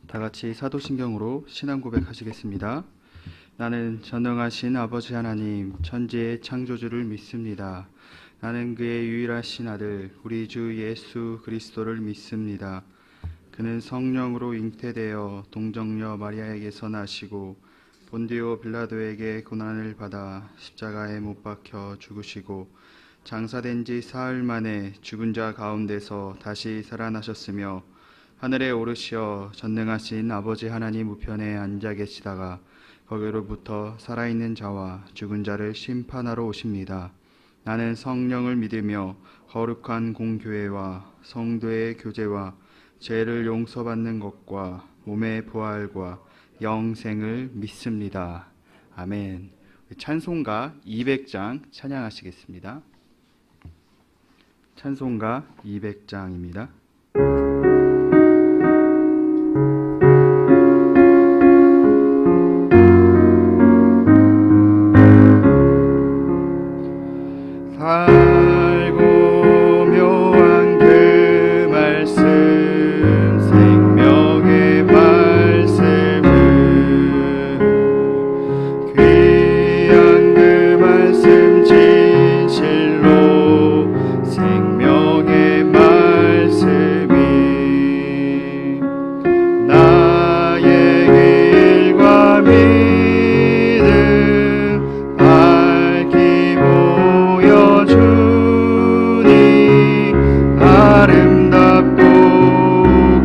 다 같이 사도신경으로 신앙 고백하시겠습니다. 나는 전능하신 아버지 하나님 천지의 창조주를 믿습니다. 나는 그의 유일하신 아들 우리 주 예수 그리스도를 믿습니다. 그는 성령으로 잉태되어 동정녀 마리아에게서 나시고 본디오 빌라도에게 고난을 받아 십자가에 못 박혀 죽으시고 장사된 지 사흘 만에 죽은 자 가운데서 다시 살아나셨으며 하늘에 오르시어 전능하신 아버지 하나님 우편에 앉아 계시다가 거기로부터 살아있는 자와 죽은 자를 심판하러 오십니다. 나는 성령을 믿으며 거룩한 공교회와 성도의 교제와 죄를 용서받는 것과 몸의 부활과 영생을 믿습니다. 아멘. 찬송가 200장 찬양하시겠습니다. 찬송가 200장입니다. 살고 묘한 그 말씀 생명의 말씀은 귀한 그 말씀 진실로 생명의 말씀이 나의 길과 믿음 밝히 주니 아름답고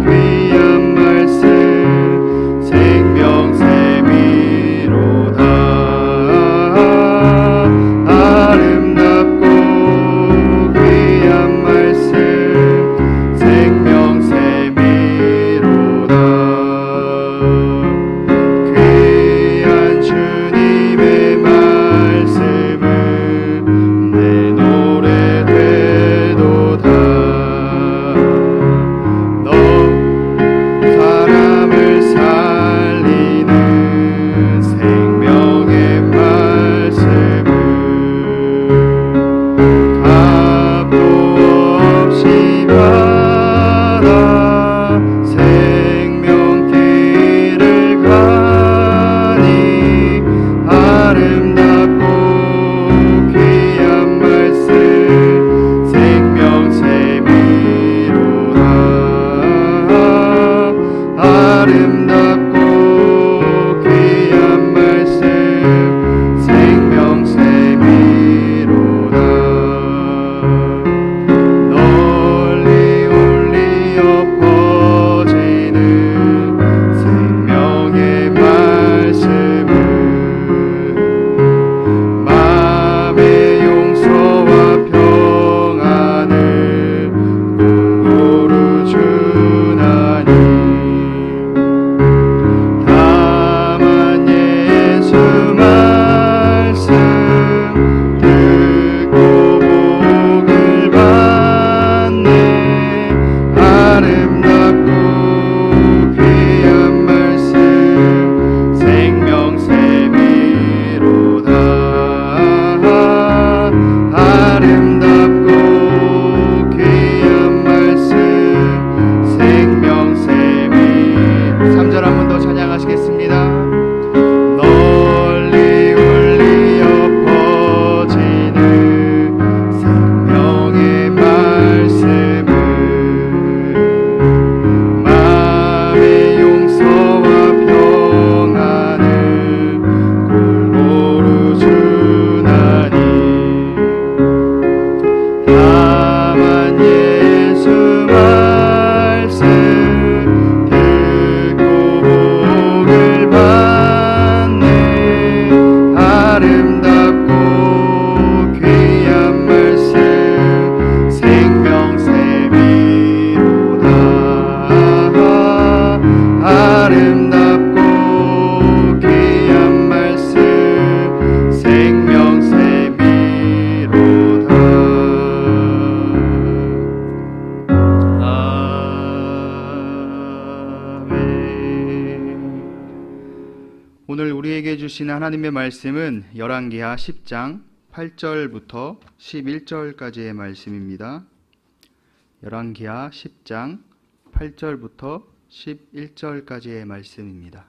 귀한 말씀 생명샘이로다. 아름답고 귀한 말씀 생명샘이로다. 귀한 주님의 말씀은 내 노래 되도다. 너 사람을 살리는 생명의 말씀은 값도 없이 받아 생명길을 가니 아름답고 귀한 말씀 생명샘이로다. 아름답고 귀한 말씀 생명샘이로다. 널리 울리어 퍼지는 생명의 말씀은 마음의 용서와 평안을 공고로 주나니 다만 예수 말씀 듣고 복을 받네. 아름답고 귀한 말씀 생명샘이로다. 아름답고 귀한 말씀 생명샘이 3절 한 번 더 찬양하시겠습니다. 널리 울리어 퍼지는 생명의 말씀은 마음의 용서와 평안을 골고루 주나니 다만 예수 말씀 듣고 복을 받네. 아름답고 귀한 말씀 생명샘이로다. 아름답고 귀한 말씀 생명샘이로다. 아멘. 오늘 우리에게 주신 하나님의 말씀은 열왕기하 10장 8절부터 11절까지의 말씀입니다. 열왕기하 10장 8절부터 11절까지의 말씀입니다.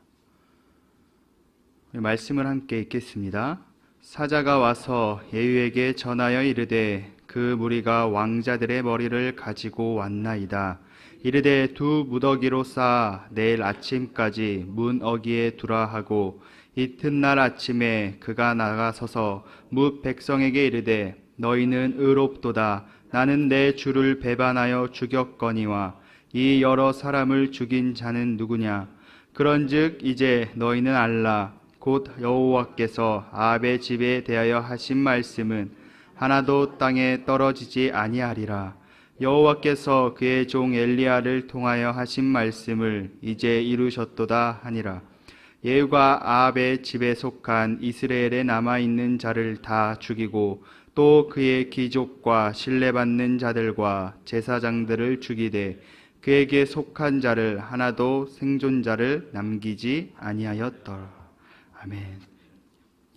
말씀을 함께 읽겠습니다. 사자가 와서 예후에게 전하여 이르되 그 무리가 왕자들의 머리를 가지고 왔나이다. 이르되 두 무더기로 쌓아 내일 아침까지 문 어귀에 두라 하고 이튿날 아침에 그가 나가서서 뭇 백성에게 이르되 너희는 의롭도다. 나는 내 주를 배반하여 죽였거니와 이 여러 사람을 죽인 자는 누구냐? 그런즉 이제 너희는 알라. 곧 여호와께서 아합의 집에 대하여 하신 말씀은 하나도 땅에 떨어지지 아니하리라. 여호와께서 그의 종 엘리야를 통하여 하신 말씀을 이제 이루셨도다 하니라. 예후가 아합의 집에 속한 이스라엘에 남아있는 자를 다 죽이고 또 그의 귀족과 신뢰받는 자들과 제사장들을 죽이되 그에게 속한 자를 하나도 생존자를 남기지 아니하였더라. 아멘.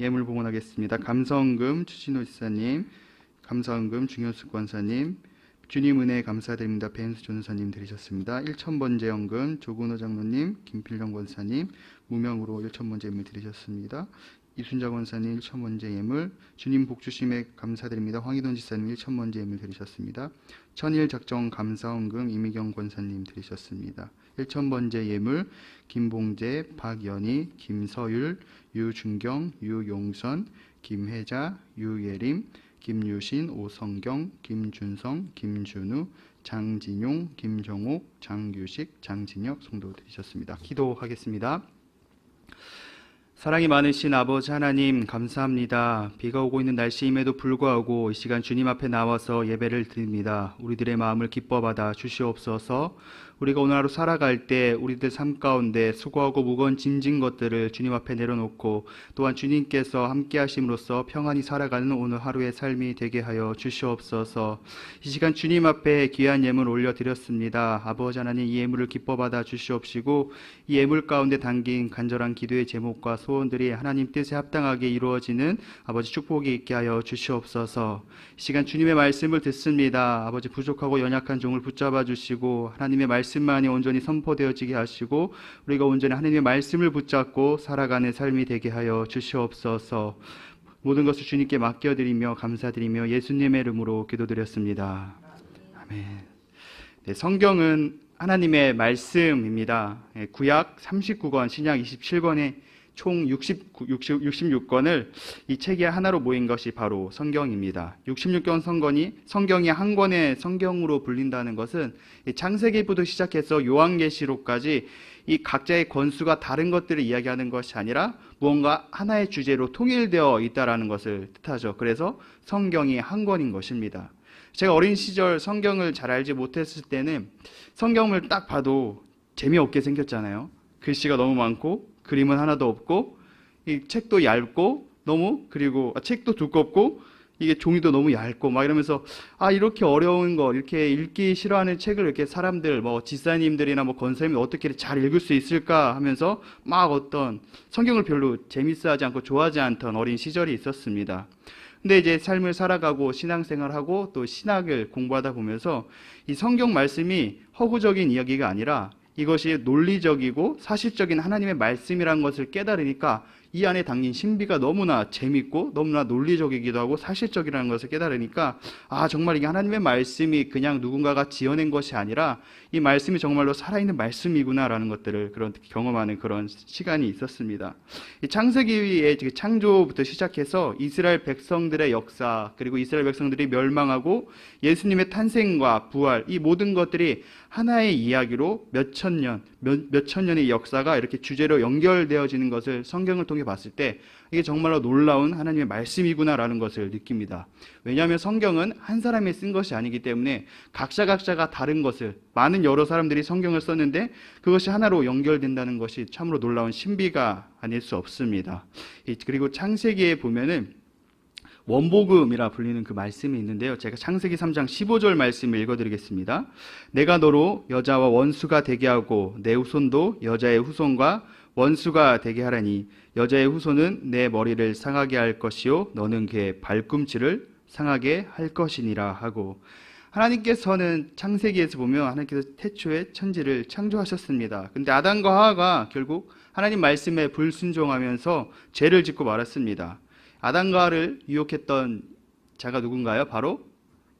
예물 봉헌하겠습니다. 감사헌금 추진호 지사님, 감사헌금 중현숙 권사님, 주님 은혜 감사드립니다. 배은수 전사님 드리셨습니다. 1,000번제헌금 조근호 장로님, 김필령 권사님 무명으로 1,000번제 예물 드리셨습니다. 이순자 권사님 1,000번제 예물, 주님 복 주심에 감사드립니다. 황희돈 지사님 1,000번제 예물 드리셨습니다. 천일 작정 감사헌금 이미경 권사님 드리셨습니다. 1,000번제 예물 김봉재, 박연희, 김서율, 유준경, 유용선, 김혜자, 유예림, 김유신, 오성경, 김준성, 김준우, 장진용, 김정옥, 장규식, 장진혁 성도 드리셨습니다. 기도하겠습니다. 사랑이 많으신 아버지 하나님 감사합니다. 비가 오고 있는 날씨임에도 불구하고 이 시간 주님 앞에 나와서 예배를 드립니다. 우리들의 마음을 기뻐 받아 주시옵소서. 우리가 오늘 하루 살아갈 때 우리들 삶 가운데 수고하고 무거운 짐진 것들을 주님 앞에 내려놓고 또한 주님께서 함께 하심으로써 평안히 살아가는 오늘 하루의 삶이 되게 하여 주시옵소서. 이 시간 주님 앞에 귀한 예물 올려드렸습니다. 아버지 하나님 이 예물을 기뻐 받아 주시옵시고 이 예물 가운데 담긴 간절한 기도의 제목과 소원들이 하나님 뜻에 합당하게 이루어지는 아버지 축복이 있게 하여 주시옵소서. 이 시간 주님의 말씀을 듣습니다. 아버지 부족하고 연약한 종을 붙잡아 주시고 하나님의 말씀만이 온전히 선포되어지게 하시고 우리가 온전히 하나님의 말씀을 붙잡고 살아가는 삶이 되게 하여 주시옵소서. 모든 것을 주님께 맡겨드리며 감사드리며 예수님의 이름으로 기도드렸습니다. 아멘. 네, 성경은 하나님의 말씀입니다. 구약 39권, 신약 27권에 총 66권을 이 책에 하나로 모인 것이 바로 성경입니다. 66권 성경이 한 권의 성경으로 불린다는 것은 창세기부터 시작해서 요한계시록까지 이 각자의 권수가 다른 것들을 이야기하는 것이 아니라 무언가 하나의 주제로 통일되어 있다는 것을 뜻하죠. 그래서 성경이 한 권인 것입니다. 제가 어린 시절 성경을 잘 알지 못했을 때는 성경을 딱 봐도 재미없게 생겼잖아요. 글씨가 너무 많고 그림은 하나도 없고 이 책도 얇고 그리고 책도 두껍고 이게 종이도 너무 얇고 막 이러면서 이렇게 어려운 거 이렇게 읽기 싫어하는 책을 이렇게 사람들 지사님들이나 권사님이 어떻게 잘 읽을 수 있을까 하면서 막 어떤 성경을 별로 재밌어하지 않고 좋아하지 않던 어린 시절이 있었습니다. 근데 이제 삶을 살아가고 신앙생활하고 또 신학을 공부하다 보면서 이 성경 말씀이 허구적인 이야기가 아니라 이것이 논리적이고 사실적인 하나님의 말씀이라는 것을 깨달으니까 이 안에 담긴 신비가 너무나 재밌고 너무나 논리적이기도 하고 사실적이라는 것을 깨달으니까 정말 이게 하나님의 말씀이 그냥 누군가가 지어낸 것이 아니라 이 말씀이 정말로 살아있는 말씀이구나라는 것들을 경험하는 그런 시간이 있었습니다. 이 창세기의 창조부터 시작해서 이스라엘 백성들의 역사 그리고 이스라엘 백성들이 멸망하고 예수님의 탄생과 부활 이 모든 것들이 하나의 이야기로 몇천 년의 역사가 이렇게 주제로 연결되어지는 것을 성경을 통해 봤을 때 이게 정말로 놀라운 하나님의 말씀이구나라는 것을 느낍니다. 왜냐하면 성경은 한 사람이 쓴 것이 아니기 때문에 각자가 다른 것을 많은 여러 사람들이 성경을 썼는데 그것이 하나로 연결된다는 것이 참으로 놀라운 신비가 아닐 수 없습니다. 그리고 창세기에 보면은 원복음이라 불리는 그 말씀이 있는데요. 제가 창세기 3장 15절 말씀을 읽어드리겠습니다. 내가 너로 여자와 원수가 되게 하고 내 후손도 여자의 후손과 원수가 되게 하라니 여자의 후손은 내 머리를 상하게 할 것이요 너는 그의 발꿈치를 상하게 할 것이니라 하고 하나님께서는 창세기에서 보면 하나님께서 태초에 천지를 창조하셨습니다. 근데 아담과 하와가 결국 하나님 말씀에 불순종하면서 죄를 짓고 말았습니다. 아담과 하와를 유혹했던 자가 누군가요? 바로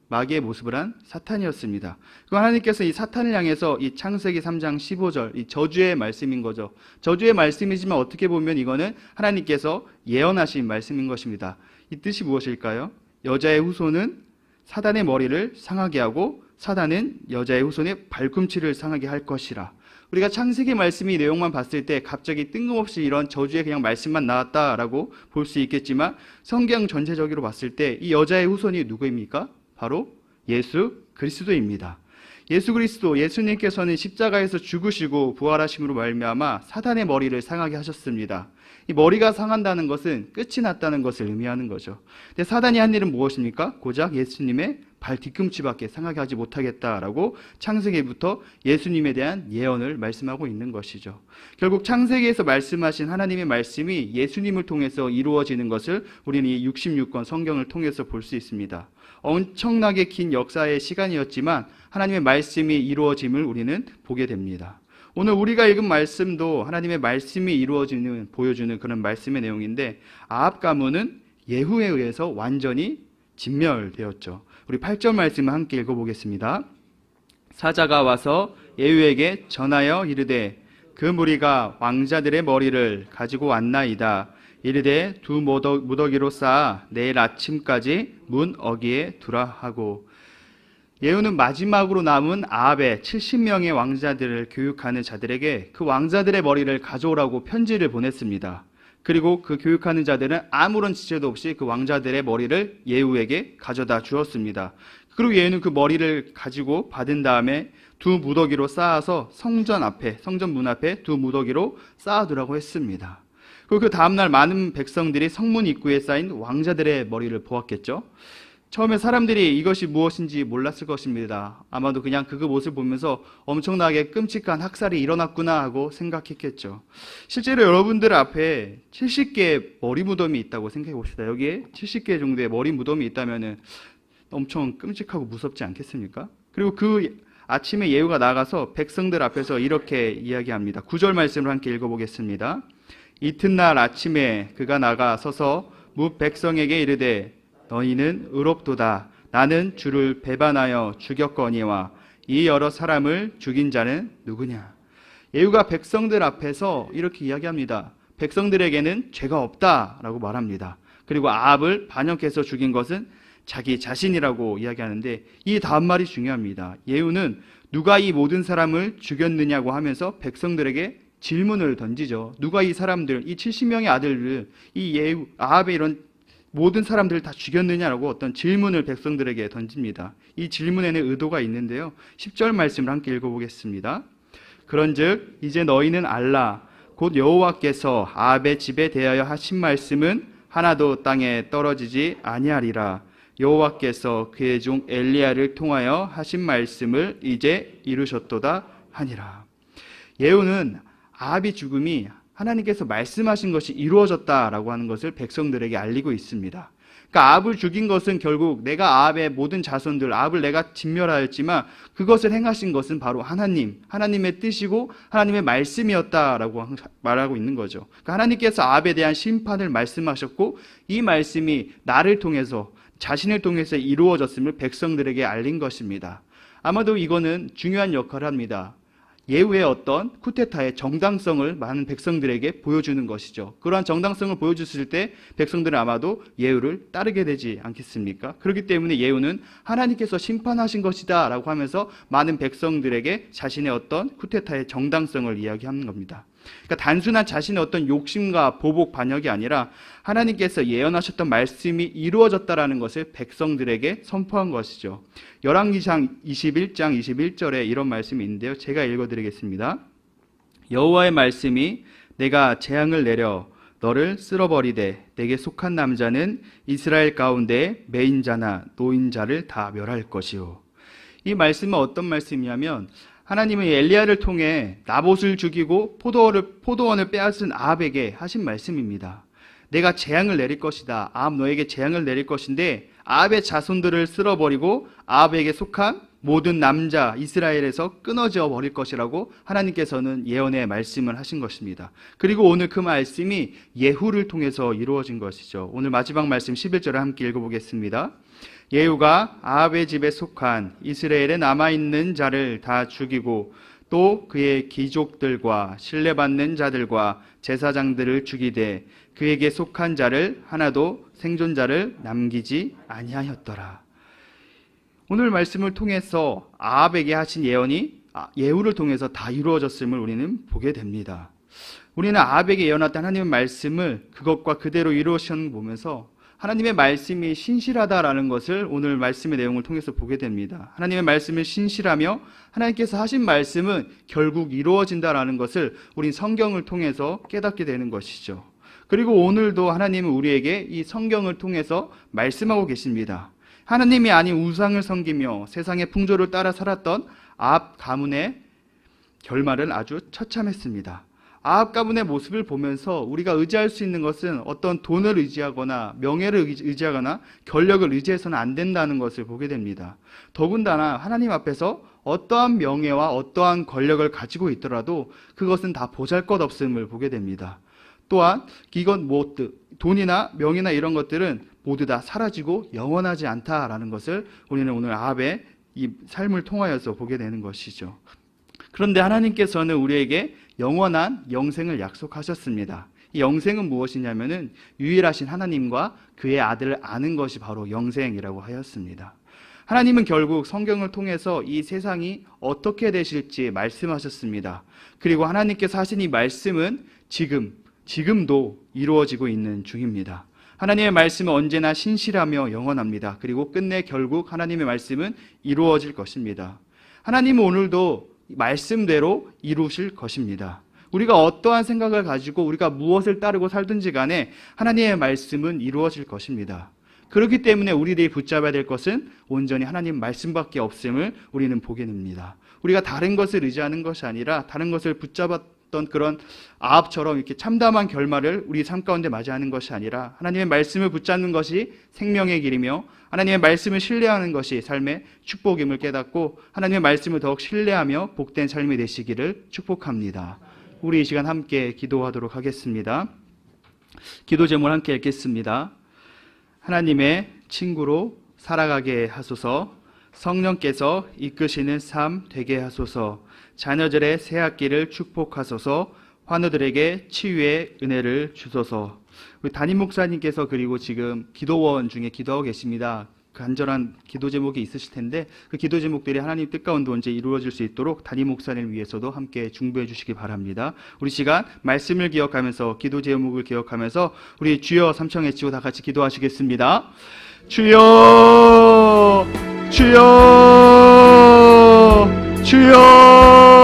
마귀의 모습을 한 사탄이었습니다. 그럼 하나님께서 이 사탄을 향해서 이 창세기 3장 15절 이 저주의 말씀인 거죠. 저주의 말씀이지만 어떻게 보면 이거는 하나님께서 예언하신 말씀인 것입니다. 이 뜻이 무엇일까요? 여자의 후손은 사단의 머리를 상하게 하고 사단은 여자의 후손의 발꿈치를 상하게 할 것이라. 우리가 창세기 말씀이 내용만 봤을 때 갑자기 뜬금없이 이런 저주의 그냥 말씀만 나왔다라고 볼 수 있겠지만 성경 전체적으로 봤을 때 이 여자의 후손이 누구입니까? 바로 예수 그리스도입니다. 예수 그리스도, 예수님께서는 십자가에서 죽으시고 부활하심으로 말미암아 사단의 머리를 상하게 하셨습니다. 이 머리가 상한다는 것은 끝이 났다는 것을 의미하는 거죠. 근데 사단이 한 일은 무엇입니까? 고작 예수님의 발 뒤꿈치밖에 상하게 하지 못하겠다라고 창세기부터 예수님에 대한 예언을 말씀하고 있는 것이죠. 결국 창세기에서 말씀하신 하나님의 말씀이 예수님을 통해서 이루어지는 것을 우리는 이 66권 성경을 통해서 볼 수 있습니다. 엄청나게 긴 역사의 시간이었지만 하나님의 말씀이 이루어짐을 우리는 보게 됩니다. 오늘 우리가 읽은 말씀도 하나님의 말씀이 이루어지는, 보여주는 그런 말씀의 내용인데 아합 가문은 예후에 의해서 완전히 진멸되었죠. 우리 8절 말씀을 함께 읽어보겠습니다. 사자가 와서 예후에게 전하여 이르되 그 무리가 왕자들의 머리를 가지고 왔나이다. 이르되 두 무더기로 쌓아 내일 아침까지 문 어귀에 두라 하고. 예후는 마지막으로 남은 아합의 70명의 왕자들을 교육하는 자들에게 그 왕자들의 머리를 가져오라고 편지를 보냈습니다. 그리고 그 교육하는 자들은 아무런 지체도 없이 그 왕자들의 머리를 예후에게 가져다 주었습니다. 그리고 예후는 그 머리를 가지고 받은 다음에 두 무더기로 쌓아서 성전 문 앞에 두 무더기로 쌓아두라고 했습니다. 그리고 그 다음날 많은 백성들이 성문 입구에 쌓인 왕자들의 머리를 보았겠죠. 처음에 사람들이 이것이 무엇인지 몰랐을 것입니다. 아마도 그냥 그 모습을 보면서 엄청나게 끔찍한 학살이 일어났구나 하고 생각했겠죠. 실제로 여러분들 앞에 70개의 머리 무덤이 있다고 생각해 봅시다. 여기에 70개 정도의 머리 무덤이 있다면 엄청 끔찍하고 무섭지 않겠습니까? 그리고 그 아침에 예후가 나가서 백성들 앞에서 이렇게 이야기합니다. 9절 말씀을 함께 읽어보겠습니다. 이튿날 아침에 그가 나가 서서 뭇 백성에게 이르되 너희는 의롭도다. 나는 주를 배반하여 죽였거니와 이 여러 사람을 죽인 자는 누구냐. 예후가 백성들 앞에서 이렇게 이야기합니다. 백성들에게는 죄가 없다라고 말합니다. 그리고 아합을 반역해서 죽인 것은 자기 자신이라고 이야기하는데 이 다음 말이 중요합니다. 예후는 누가 이 모든 사람을 죽였느냐고 하면서 백성들에게 질문을 던지죠. 누가 이 사람들, 이 70명의 아들을 이 예후, 아합의 이런 모든 사람들을 다 죽였느냐라고 어떤 질문을 백성들에게 던집니다. 이 질문에는 의도가 있는데요. 10절 말씀을 함께 읽어보겠습니다. 그런즉 이제 너희는 알라 곧 여호와께서 아합의 집에 대하여 하신 말씀은 하나도 땅에 떨어지지 아니하리라. 여호와께서 그의 종 엘리야를 통하여 하신 말씀을 이제 이루셨도다 하니라. 예후는 아합의 죽음이 하나님께서 말씀하신 것이 이루어졌다라고 하는 것을 백성들에게 알리고 있습니다. 그러니까 아합을 죽인 것은 결국 내가 아합의 모든 자손들, 아합을 내가 진멸하였지만 그것을 행하신 것은 바로 하나님의 뜻이고 하나님의 말씀이었다라고 말하고 있는 거죠. 그러니까 하나님께서 아합에 대한 심판을 말씀하셨고 이 말씀이 나를 통해서 자신을 통해서 이루어졌음을 백성들에게 알린 것입니다. 아마도 이거는 중요한 역할을 합니다. 예후의 어떤 쿠데타의 정당성을 많은 백성들에게 보여주는 것이죠. 그러한 정당성을 보여줬을 때 백성들은 아마도 예후를 따르게 되지 않겠습니까? 그렇기 때문에 예후는 하나님께서 심판하신 것이다 라고 하면서 많은 백성들에게 자신의 어떤 쿠데타의 정당성을 이야기하는 겁니다. 그러니까 단순한 자신의 어떤 욕심과 보복 반역이 아니라 하나님께서 예언하셨던 말씀이 이루어졌다라는 것을 백성들에게 선포한 것이죠. 열왕기상 21장 21절에 이런 말씀이 있는데요. 제가 읽어드리겠습니다. 여호와의 말씀이 내가 재앙을 내려 너를 쓸어버리되 내게 속한 남자는 이스라엘 가운데 매인자나 노인자를 다 멸할 것이요. 이 말씀은 어떤 말씀이냐면 하나님은 엘리야를 통해 나봇을 죽이고 포도원을 빼앗은 아합에게 하신 말씀입니다. 내가 재앙을 내릴 것이다. 아합 너에게 재앙을 내릴 것인데 아합의 자손들을 쓸어버리고 아합에게 속한 모든 남자 이스라엘에서 끊어져 버릴 것이라고 하나님께서는 예언의 말씀을 하신 것입니다. 그리고 오늘 그 말씀이 예후를 통해서 이루어진 것이죠. 오늘 마지막 말씀 11절을 함께 읽어보겠습니다. 예후가 아합의 집에 속한 이스라엘에 남아있는 자를 다 죽이고 또 그의 귀족들과 신뢰받는 자들과 제사장들을 죽이되 그에게 속한 자를 하나도 생존자를 남기지 아니하였더라. 오늘 말씀을 통해서 아합에게 하신 예언이 예후를 통해서 다 이루어졌음을 우리는 보게 됩니다. 우리는 아합에게 예언했던 하나님의 말씀을 그것과 그대로 이루어진 보면서 하나님의 말씀이 신실하다라는 것을 오늘 말씀의 내용을 통해서 보게 됩니다. 하나님의 말씀은 신실하며 하나님께서 하신 말씀은 결국 이루어진다라는 것을 우린 성경을 통해서 깨닫게 되는 것이죠. 그리고 오늘도 하나님은 우리에게 이 성경을 통해서 말씀하고 계십니다. 하나님이 아닌 우상을 섬기며 세상의 풍조를 따라 살았던 아합 가문의 결말은 아주 처참했습니다. 아합 가문의 모습을 보면서 우리가 의지할 수 있는 것은 어떤 돈을 의지하거나 명예를 의지하거나 권력을 의지해서는 안 된다는 것을 보게 됩니다. 더군다나 하나님 앞에서 어떠한 명예와 어떠한 권력을 가지고 있더라도 그것은 다 보잘것없음을 보게 됩니다. 또한 이건 돈이나 명예나 이런 것들은 모두 다 사라지고 영원하지 않다라는 것을 우리는 오늘 아합의 이 삶을 통하여서 보게 되는 것이죠. 그런데 하나님께서는 우리에게 영원한 영생을 약속하셨습니다. 이 영생은 무엇이냐면은 유일하신 하나님과 그의 아들을 아는 것이 바로 영생이라고 하였습니다. 하나님은 결국 성경을 통해서 이 세상이 어떻게 되실지 말씀하셨습니다. 그리고 하나님께서 하신 이 말씀은 지금도 이루어지고 있는 중입니다. 하나님의 말씀은 언제나 신실하며 영원합니다. 그리고 끝내 결국 하나님의 말씀은 이루어질 것입니다. 하나님은 오늘도 말씀대로 이루실 것입니다. 우리가 어떠한 생각을 가지고 우리가 무엇을 따르고 살든지 간에 하나님의 말씀은 이루어질 것입니다. 그렇기 때문에 우리들이 붙잡아야 될 것은 온전히 하나님 말씀밖에 없음을 우리는 보게 됩니다. 우리가 다른 것을 의지하는 것이 아니라 다른 것을 붙잡았던 그런 아합처럼 이렇게 참담한 결말을 우리 삶 가운데 맞이하는 것이 아니라 하나님의 말씀을 붙잡는 것이 생명의 길이며 하나님의 말씀을 신뢰하는 것이 삶의 축복임을 깨닫고 하나님의 말씀을 더욱 신뢰하며 복된 삶이 되시기를 축복합니다. 우리 이 시간 함께 기도하도록 하겠습니다. 기도 제목을 함께 읽겠습니다. 하나님의 친구로 살아가게 하소서. 성령께서 이끄시는 삶 되게 하소서. 자녀들의 새 학기를 축복하소서. 환우들에게 치유의 은혜를 주소서. 우리 담임 목사님께서 그리고 지금 기도원 중에 기도하고 계십니다. 간절한 기도 제목이 있으실 텐데 그 기도 제목들이 하나님 뜻 가운데 언제 이루어질 수 있도록 담임 목사님을 위해서도 함께 중보해 주시기 바랍니다. 우리 시간 말씀을 기억하면서 기도 제목을 기억하면서 우리 주여 삼청 외치고 다 같이 기도하시겠습니다. 주여 주여 주여.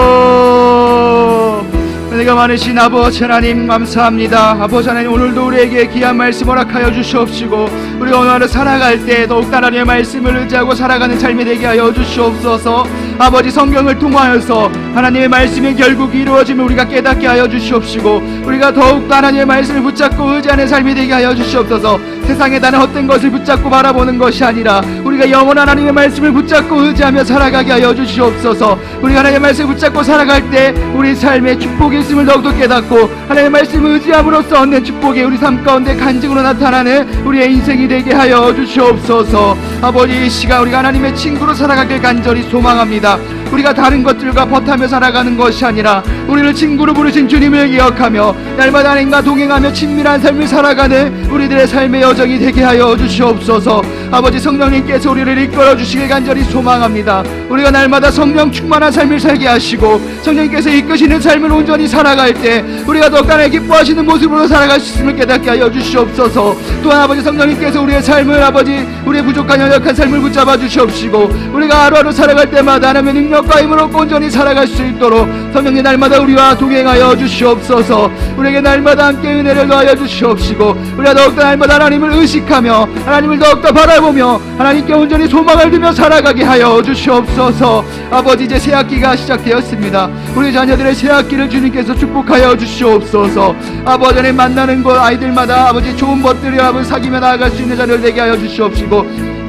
은혜가 많으신 아버지 하나님 감사합니다. 아버지 하나님 오늘도 우리에게 귀한 말씀 허락하여 주시옵시고 우리가 오늘 하루 살아갈 때 더욱 하나님의 말씀을 의지하고 살아가는 삶이 되게 하여 주시옵소서. 아버지 성경을 통하여서 하나님의 말씀이 결국 이루어짐을 우리가 깨닫게 하여 주시옵시고 우리가 더욱 하나님의 말씀을 붙잡고 의지하는 삶이 되게 하여 주시옵소서. 세상에 다른 헛된 것을 붙잡고 바라보는 것이 아니라 우리가 영원한 하나님의 말씀을 붙잡고 의지하며 살아가게 하여 주시옵소서. 우리가 하나님의 말씀을 붙잡고 살아갈 때 우리 삶의 축복이 있음을 더욱더 깨닫고 하나님의 말씀을 의지함으로써 얻는 축복이 우리 삶 가운데 간증으로 나타나는 우리의 인생이 되게 하여 주시옵소서. 아버지 이 시간 우리가 하나님의 친구로 살아가길 간절히 소망합니다. 우리가 다른 것들과 버타며 살아가는 것이 아니라 우리를 친구로 부르신 주님을 기억하며 날마다 하나님과 동행하며 친밀한 삶을 살아가는 우리들의 삶의 여정이 되게 하여 주시옵소서. 아버지 성령님께서 우리를 이끌어 주시길 간절히 소망합니다. 우리가 날마다 성령 충만한 삶을 살게 하시고 성령님께서 이끄시는 삶을 온전히 살아갈 때 우리가 더욱 하나님 기뻐하시는 모습으로 살아갈 수 있음을 깨닫게 하여 주시옵소서. 또한 아버지 성령님께서 우리의 삶을 아버지 우리의 부족한 연약한 삶을 붙잡아 주시옵시고 우리가 하루하루 살아갈 때마다 하나님의 능력과 힘으로 온전히 살아갈 수 있도록 성령님 날마다 우리와 동행하여 주시옵소서. 우리에게 날마다 함께 은혜를 더하여 주시옵시고 우리가 더욱더 날마다 하나님을 의식하며 하나님을 더욱더 바라보며 하나님께 온전히 소망을 두며 살아가게 하여 주시옵소서. 아버지 이제 새학기가 시작되었습니다. 우리 자녀들의 새학기를 주님께서 축복하여 주시옵소서. 아버지 하나님 만나는 곳 아이들마다 아버지 좋은 것들이 아버지 사귀며 나아갈 수 있는 자녀를 되게 하여 주시옵시고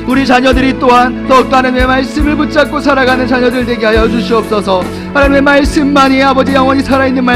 우리 자녀들이 또한 더욱더 하나님의 말씀을 붙잡고 살아가는 자녀들 되게 하여 주시옵소서. 하나님의 말씀만이 아버지 영원히 살아있는 말씀